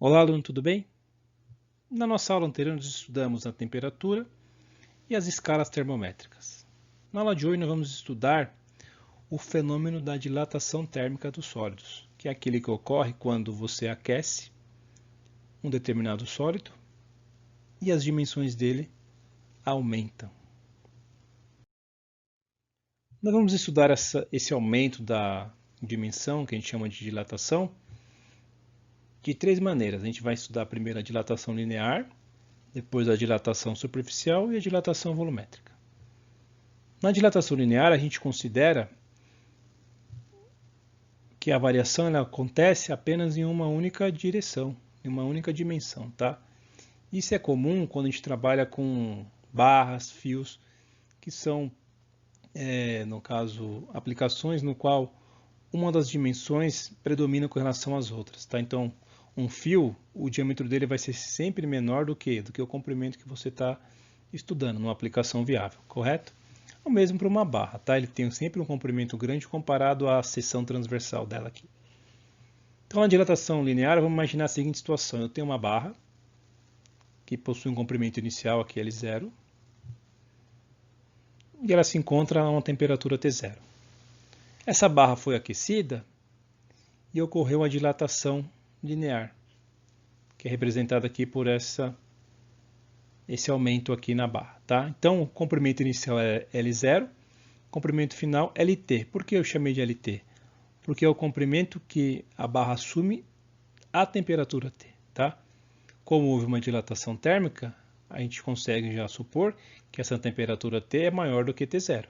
Olá, aluno, tudo bem? Na nossa aula anterior, nós estudamos a temperatura e as escalas termométricas. Na aula de hoje, nós vamos estudar o fenômeno da dilatação térmica dos sólidos, que é aquele que ocorre quando você aquece um determinado sólido e as dimensões dele aumentam. Nós vamos estudar esse aumento da dimensão, que a gente chama de dilatação, de três maneiras. A gente vai estudar primeiro a dilatação linear, depois a dilatação superficial e a dilatação volumétrica. Na dilatação linear, a gente considera que a variação ela acontece apenas em uma única direção, em uma única dimensão, tá? Isso é comum quando a gente trabalha com barras, fios, que são, no caso, aplicações no qual uma das dimensões predomina com relação às outras, tá? Então, um fio, o diâmetro dele vai ser sempre menor do que o comprimento que você está estudando, numa aplicação viável, correto? O mesmo para uma barra, tá? Ele tem sempre um comprimento grande comparado à seção transversal dela aqui. Então, na dilatação linear, vamos imaginar a seguinte situação. Eu tenho uma barra que possui um comprimento inicial aqui L0 e ela se encontra a uma temperatura T0. Essa barra foi aquecida e ocorreu a dilatação linear, que é representada aqui por esse aumento aqui na barra, tá? Então, o comprimento inicial é L0, comprimento final LT. Por que eu chamei de LT? Porque é o comprimento que a barra assume a temperatura T, tá? Como houve uma dilatação térmica, a gente consegue já supor que essa temperatura T é maior do que T0.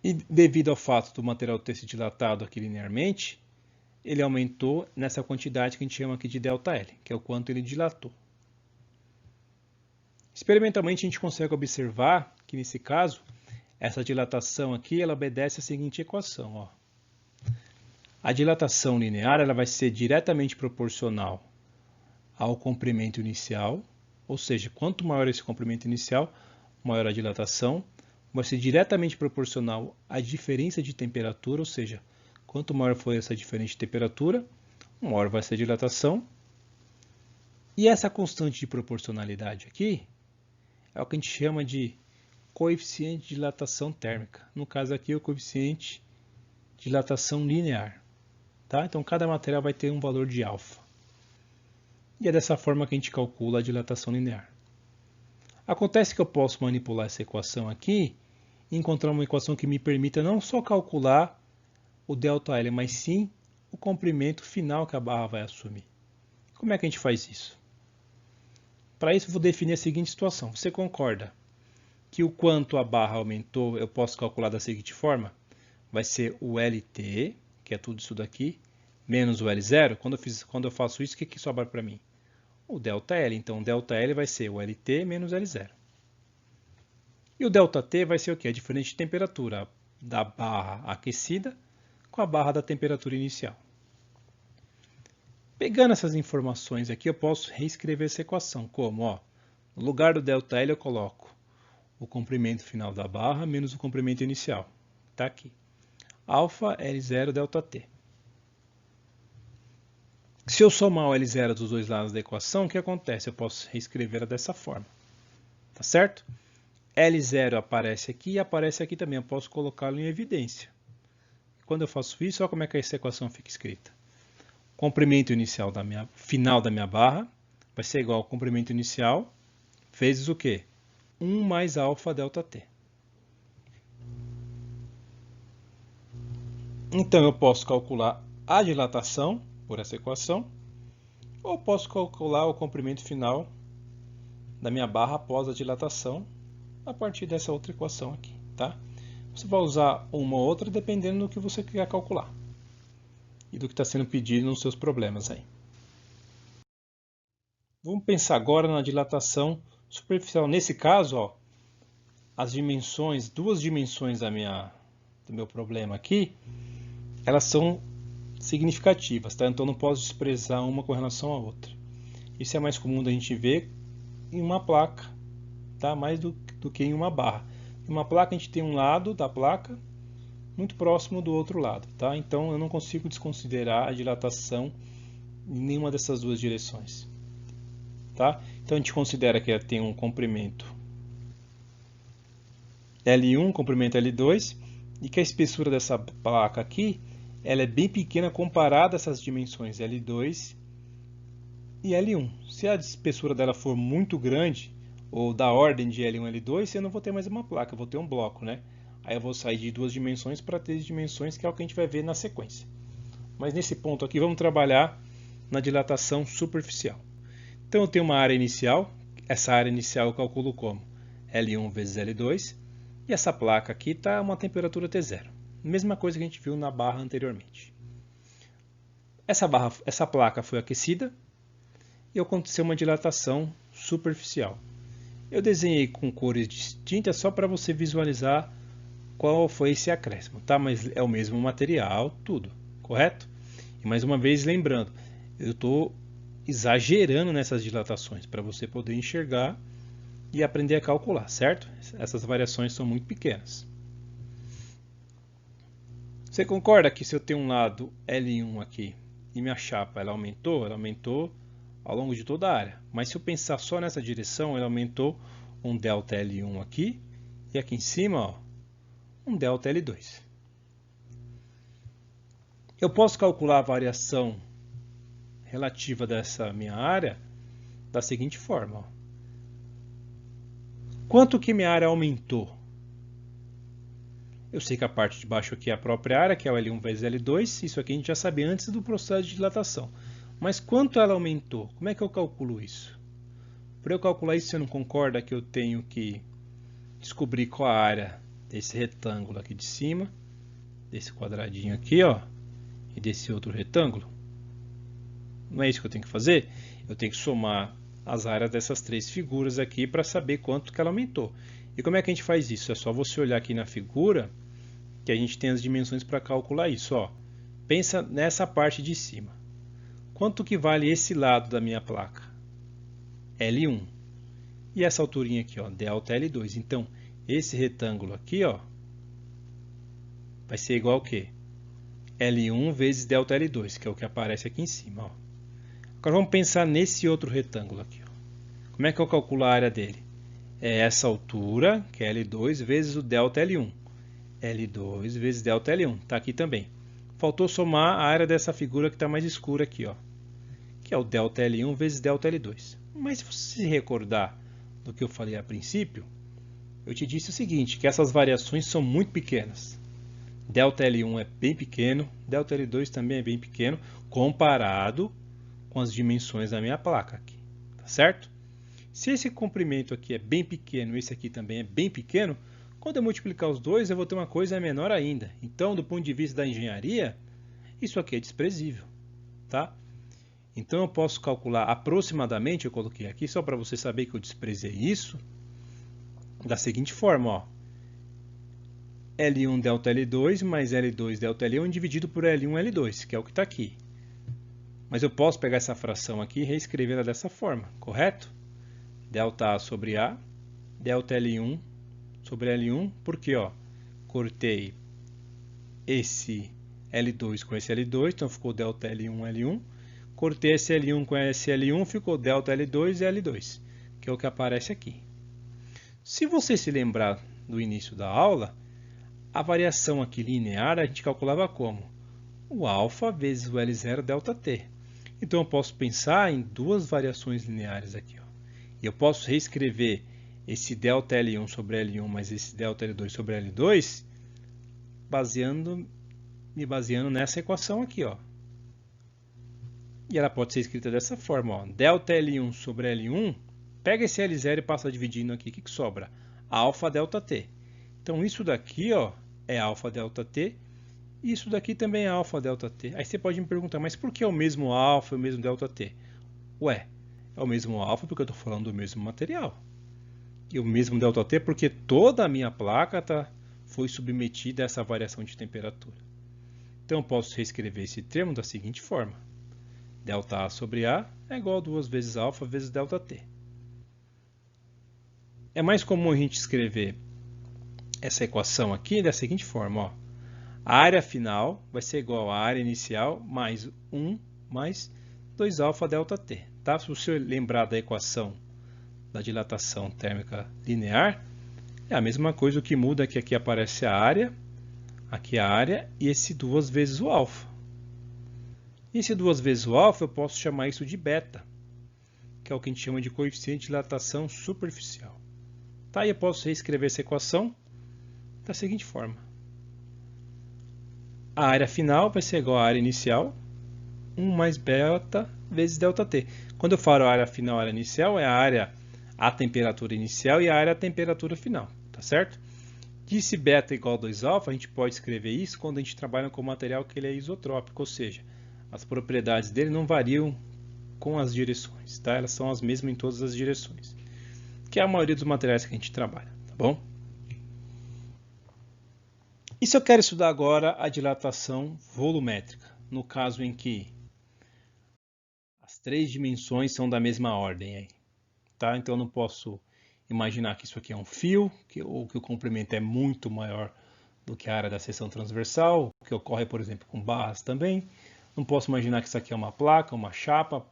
E devido ao fato do material ter se dilatado aqui linearmente, ele aumentou nessa quantidade que a gente chama aqui de ΔL, que é o quanto ele dilatou. Experimentalmente a gente consegue observar que nesse caso, essa dilatação aqui ela obedece à seguinte equação, ó. A dilatação linear ela vai ser diretamente proporcional ao comprimento inicial, ou seja, quanto maior esse comprimento inicial, maior a dilatação, vai ser diretamente proporcional à diferença de temperatura, ou seja, quanto maior for essa diferença de temperatura, maior vai ser a dilatação. E essa constante de proporcionalidade aqui é o que a gente chama de coeficiente de dilatação térmica. No caso aqui, o coeficiente de dilatação linear. Tá? Então, cada material vai ter um valor de alfa. E é dessa forma que a gente calcula a dilatação linear. Acontece que eu posso manipular essa equação aqui e encontrar uma equação que me permita não só calcular o ΔL, mas sim o comprimento final que a barra vai assumir. Como é que a gente faz isso? Para isso, eu vou definir a seguinte situação. Você concorda que o quanto a barra aumentou eu posso calcular da seguinte forma? Vai ser o LT, que é tudo isso daqui, menos o L0. Quando eu faço isso, o que sobra para mim? O ΔL. Então, o ΔL vai ser o LT menos L0. E o ΔT vai ser o quê? A diferença de temperatura da barra aquecida com a barra da temperatura inicial. Pegando essas informações aqui, eu posso reescrever essa equação como, ó, no lugar do ΔL eu coloco o comprimento final da barra menos o comprimento inicial. Está aqui. Alfa L0 ΔT. Se eu somar o L0 dos dois lados da equação, o que acontece? Eu posso reescrevê-la dessa forma. Tá certo? L0 aparece aqui e aparece aqui também. Eu posso colocá-lo em evidência. Quando eu faço isso, olha como é que essa equação fica escrita. O comprimento inicial final da minha barra vai ser igual ao comprimento inicial vezes o quê? 1 mais alfa ΔT. Então, eu posso calcular a dilatação por essa equação, ou posso calcular o comprimento final da minha barra após a dilatação a partir dessa outra equação aqui, tá? Você vai usar uma ou outra dependendo do que você quer calcular e do que está sendo pedido nos seus problemas aí. Vamos pensar agora na dilatação superficial. Nesse caso, ó, as dimensões, duas dimensões do meu problema aqui, elas são significativas, tá? Então não posso desprezar uma com relação à outra. Isso é mais comum da gente ver em uma placa, tá? Mais do que em uma barra. Em uma placa a gente tem um lado da placa muito próximo do outro lado, tá? Então eu não consigo desconsiderar a dilatação em nenhuma dessas duas direções, tá? Então a gente considera que ela tem um comprimento L1, comprimento L2, e que a espessura dessa placa aqui, ela é bem pequena comparada a essas dimensões L2 e L1. Se a espessura dela for muito grande, ou da ordem de L1 e L2, eu não vou ter mais uma placa, eu vou ter um bloco, né? Aí eu vou sair de 2 dimensões para 3 dimensões, que é o que a gente vai ver na sequência. Mas nesse ponto aqui, vamos trabalhar na dilatação superficial. Então eu tenho uma área inicial, essa área inicial eu calculo como L1 vezes L2, e essa placa aqui está uma temperatura T0. Mesma coisa que a gente viu na barra anteriormente. Essa placa foi aquecida e aconteceu uma dilatação superficial. Eu desenhei com cores distintas só para você visualizar qual foi esse acréscimo, tá? Mas é o mesmo material, tudo, correto? E mais uma vez lembrando, eu estou exagerando nessas dilatações para você poder enxergar e aprender a calcular, certo? Essas variações são muito pequenas. Você concorda que se eu tenho um lado L1 aqui e minha chapa ela aumentou ao longo de toda a área. Mas se eu pensar só nessa direção, ela aumentou um delta L1 aqui e aqui em cima, ó, um delta L2. Eu posso calcular a variação relativa dessa minha área da seguinte forma. Ó. Quanto que minha área aumentou? Eu sei que a parte de baixo aqui é a própria área, que é o L1 vezes L2. Isso aqui a gente já sabe antes do processo de dilatação. Mas quanto ela aumentou? Como é que eu calculo isso? Para eu calcular isso, você não concorda que eu tenho que descobrir qual a área desse retângulo aqui de cima, desse quadradinho aqui, ó, e desse outro retângulo? Não é isso que eu tenho que fazer? Eu tenho que somar as áreas dessas três figuras aqui para saber quanto que ela aumentou. E como é que a gente faz isso? É só você olhar aqui na figura que a gente tem as dimensões para calcular isso. Ó. Pensa nessa parte de cima. Quanto que vale esse lado da minha placa? L1. E essa alturinha aqui, ó, delta L2. Então, esse retângulo aqui, ó, vai ser igual ao quê? L1 vezes delta L2, que é o que aparece aqui em cima. Ó. Agora vamos pensar nesse outro retângulo aqui. Ó. Como é que eu calculo a área dele? É essa altura, que é L2, vezes o delta L1. L2 vezes delta L1. Está aqui também. Faltou somar a área dessa figura que está mais escura aqui, ó, que é o delta L1 vezes delta L2. Mas se você se recordar do que eu falei a princípio, eu te disse o seguinte, que essas variações são muito pequenas. Delta L1 é bem pequeno, delta L2 também é bem pequeno, comparado com as dimensões da minha placa aqui, tá certo? Se esse comprimento aqui é bem pequeno, esse aqui também é bem pequeno, quando eu multiplicar os dois, eu vou ter uma coisa menor ainda. Então, do ponto de vista da engenharia, isso aqui é desprezível, tá? Então, eu posso calcular aproximadamente, eu coloquei aqui só para você saber que eu desprezei isso, da seguinte forma, ó. L1 delta L2 mais L2 delta L1 dividido por L1 L2, que é o que está aqui. Mas eu posso pegar essa fração aqui e reescrevê-la dessa forma, correto? Delta A sobre A, delta L1 sobre L1, porque ó, cortei esse L2 com esse L2, então ficou delta L1 L1. Cortei esse L1 com esse L1, ficou delta L2 e L2, que é o que aparece aqui. Se você se lembrar do início da aula, a variação aqui linear a gente calculava como? O alfa vezes o L0 delta t. Então eu posso pensar em duas variações lineares aqui. Ó. E eu posso reescrever esse delta L1 sobre L1 mais esse delta L2 sobre L2 me baseando nessa equação aqui. Ó. E ela pode ser escrita dessa forma. Ó. Delta L1 sobre L1, pega esse L0 e passa dividindo aqui. O que sobra? Alfa delta t. Então isso daqui ó, é alfa delta t. E isso daqui também é alfa delta t. Aí você pode me perguntar, mas por que é o mesmo alfa e o mesmo delta t? Ué, é o mesmo alfa porque eu estou falando do mesmo material. E o mesmo delta t porque toda a minha placa foi submetida a essa variação de temperatura. Então eu posso reescrever esse termo da seguinte forma. Delta A sobre A é igual a 2 vezes alfa vezes delta t. É mais comum a gente escrever essa equação aqui da seguinte forma. Ó. A área final vai ser igual à área inicial mais 1 mais 2 alfa delta T. Tá? Se você lembrar da equação da dilatação térmica linear, é a mesma coisa, o que muda é que aqui aparece a área, aqui a área e esse 2 vezes o alfa. E esse 2 vezes o alfa eu posso chamar isso de beta, que é o que a gente chama de coeficiente de dilatação superficial. Tá? E eu posso reescrever essa equação da seguinte forma. A área final vai ser igual à área inicial, 1 mais beta vezes ΔT. Quando eu falo área final, área inicial, é a área a temperatura inicial e a área a temperatura final, tá certo? Disse beta igual a 2α, a gente pode escrever isso quando a gente trabalha com material que ele é isotrópico, ou seja, as propriedades dele não variam com as direções, tá? Elas são as mesmas em todas as direções, que é a maioria dos materiais que a gente trabalha, tá bom? E se eu quero estudar agora a dilatação volumétrica, no caso em que as três dimensões são da mesma ordem, aí, tá? Então eu não posso imaginar que isso aqui é um fio, ou que o comprimento é muito maior do que a área da seção transversal, o que ocorre, por exemplo, com barras também. Não posso imaginar que isso aqui é uma placa, uma chapa,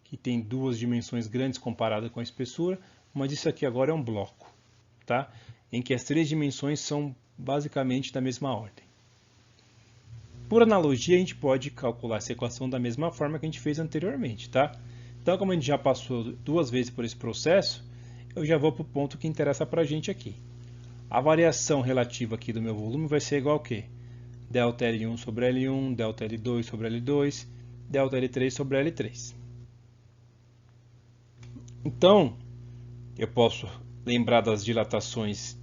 que tem duas dimensões grandes comparada com a espessura, mas isso aqui agora é um bloco, tá? Em que as três dimensões são basicamente da mesma ordem. Por analogia, a gente pode calcular essa equação da mesma forma que a gente fez anteriormente, tá? Então, como a gente já passou duas vezes por esse processo, eu já vou para o ponto que interessa para a gente aqui. A variação relativa aqui do meu volume vai ser igual ao quê? ΔL1 sobre L1, ΔL2 sobre L2, ΔL3 sobre L3. Então, eu posso lembrar das dilatações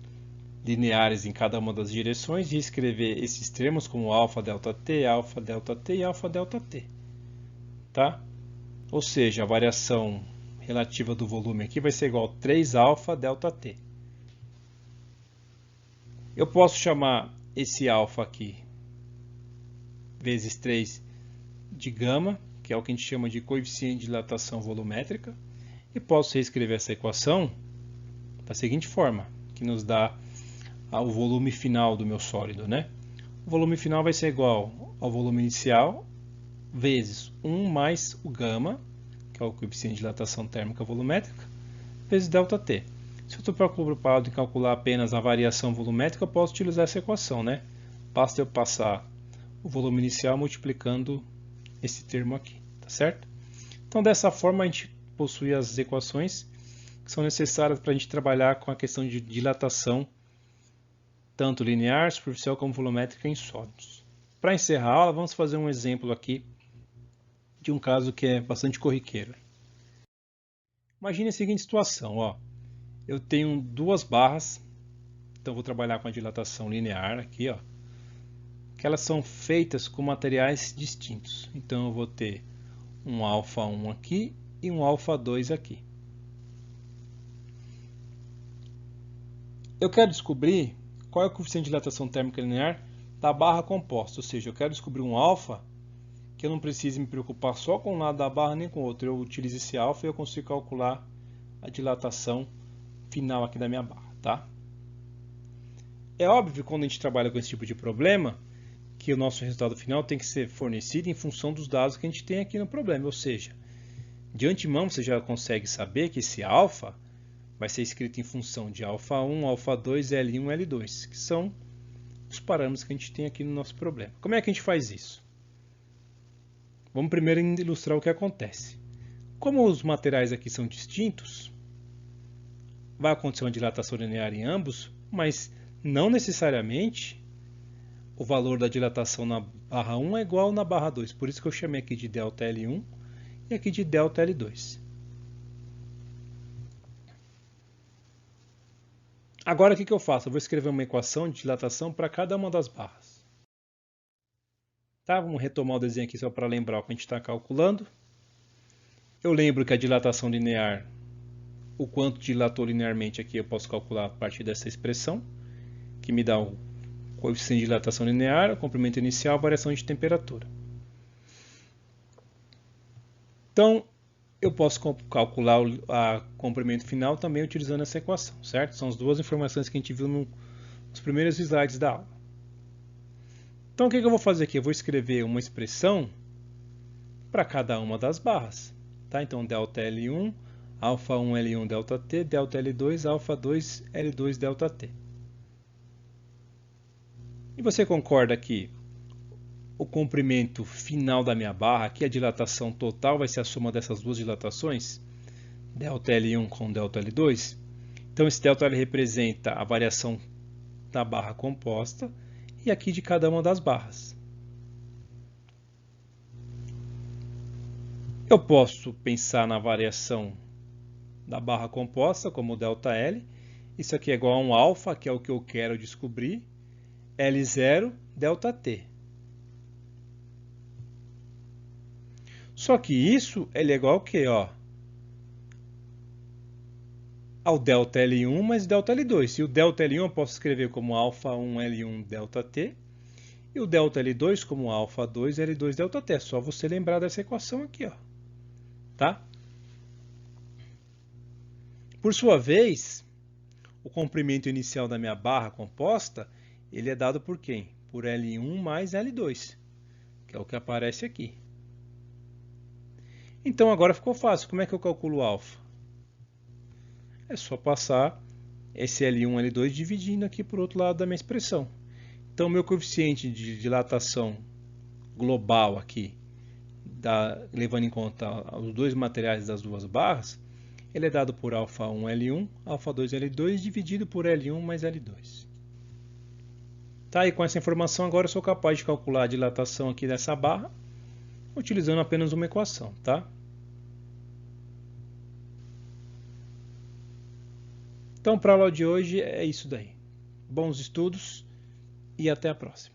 lineares em cada uma das direções e escrever esses termos como alfa delta T e alfa delta T. Tá? Ou seja, a variação relativa do volume aqui vai ser igual a 3 alfa delta T. Eu posso chamar esse alfa aqui vezes 3 de gama, que é o que a gente chama de coeficiente de dilatação volumétrica, e posso reescrever essa equação da seguinte forma, que nos dá o volume final do meu sólido, né? O volume final vai ser igual ao volume inicial vezes 1 mais o gama, que é o coeficiente de dilatação térmica volumétrica, vezes ΔT. Se eu estou preocupado em calcular apenas a variação volumétrica, eu posso utilizar essa equação, né? Basta eu passar o volume inicial multiplicando esse termo aqui, tá certo? Então, dessa forma, a gente possui as equações que são necessárias para a gente trabalhar com a questão de dilatação, tanto linear, superficial como volumétrica em sólidos. Para encerrar a aula, vamos fazer um exemplo aqui de um caso que é bastante corriqueiro. Imagine a seguinte situação, ó. Eu tenho duas barras, então vou trabalhar com a dilatação linear aqui, ó, que elas são feitas com materiais distintos. Então eu vou ter um alfa 1 aqui e um alfa 2 aqui. Eu quero descobrir qual é o coeficiente de dilatação térmica linear da barra composta, ou seja, eu quero descobrir um alfa que eu não precise me preocupar só com um lado da barra nem com o outro. Eu utilizo esse alfa e eu consigo calcular a dilatação final aqui da minha barra, tá? É óbvio que quando a gente trabalha com esse tipo de problema, que o nosso resultado final tem que ser fornecido em função dos dados que a gente tem aqui no problema, ou seja, de antemão você já consegue saber que esse alfa vai ser escrito em função de alfa 1, alfa 2, L1 e L2, que são os parâmetros que a gente tem aqui no nosso problema. Como é que a gente faz isso? Vamos primeiro ilustrar o que acontece. Como os materiais aqui são distintos, vai acontecer uma dilatação linear em ambos, mas não necessariamente o valor da dilatação na barra 1 é igual na barra 2. Por isso que eu chamei aqui de ΔL1 e aqui de ΔL2. Agora o que eu faço? Eu vou escrever uma equação de dilatação para cada uma das barras. Tá? Vamos retomar o desenho aqui só para lembrar o que a gente está calculando. Eu lembro que a dilatação linear, o quanto dilatou linearmente aqui, eu posso calcular a partir dessa expressão, que me dá o coeficiente de dilatação linear, o comprimento inicial, a variação de temperatura. Então, eu posso calcular o comprimento final também utilizando essa equação, certo? São as duas informações que a gente viu nos primeiros slides da aula. Então, o que eu vou fazer aqui? Eu vou escrever uma expressão para cada uma das barras. Tá? Então, delta L1, alfa 1 L1 delta T, delta L2, alfa 2 L2 delta T. E você concorda que o comprimento final da minha barra, aqui a dilatação total vai ser a soma dessas duas dilatações, delta L1 com delta L2? Então, esse delta L representa a variação da barra composta e aqui de cada uma das barras. Eu posso pensar na variação da barra composta como ΔL. Isso aqui é igual a um alfa, que é o que eu quero descobrir, L0 ΔT. Só que isso ele é igual ao quê? Ó, ao ΔL1 mais ΔL2. E o ΔL1 eu posso escrever como alfa 1 L1 ΔT. E o ΔL2 como alfa 2 L2 ΔT. É só você lembrar dessa equação aqui, ó. Tá? Por sua vez, o comprimento inicial da minha barra composta, ele é dado por quem? Por L1 mais L2, que é o que aparece aqui. Então agora ficou fácil. Como é que eu calculo alfa? É só passar esse L1, L2 dividindo aqui por outro lado da minha expressão. Então, meu coeficiente de dilatação global aqui, levando em conta os dois materiais das duas barras, ele é dado por alfa 1 L1, alfa 2 L2, dividido por L1 mais L2. Tá, e com essa informação agora eu sou capaz de calcular a dilatação aqui dessa barra, utilizando apenas uma equação, tá? Então, para a aula de hoje é isso daí. Bons estudos e até a próxima.